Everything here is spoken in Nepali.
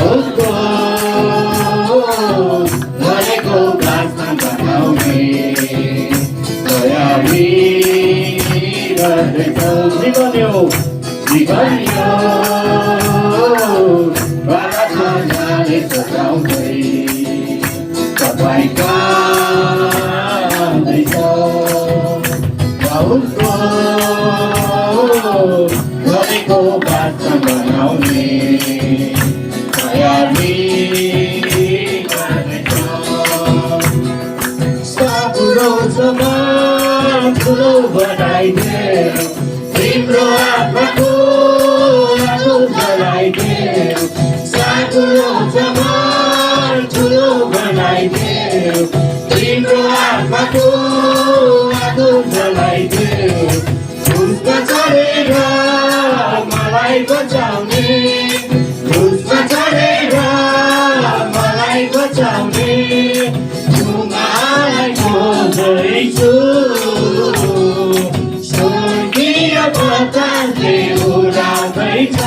बाहुको गरेको प्रार्थना बनाउने तयारी गर्दैछौ जीवन्यो बाटोमा जाने सजाउँदै तपाईँ काँदैछौ बाहुको गरेको प्रार्थना बनाउने तयारी ठुलो बनाइदे तिम्रो आत्माको आगो जलाइदे साकुलो जमान ठुलो बनाइदे तिम्रो आत्माको आगो जलाइदे उसमा चढेर मलाई बचाउने उसमा चढेर मलाई बचाउने मलाई खोज्दैछु स्वर्गीय बताले उडाउँदैछ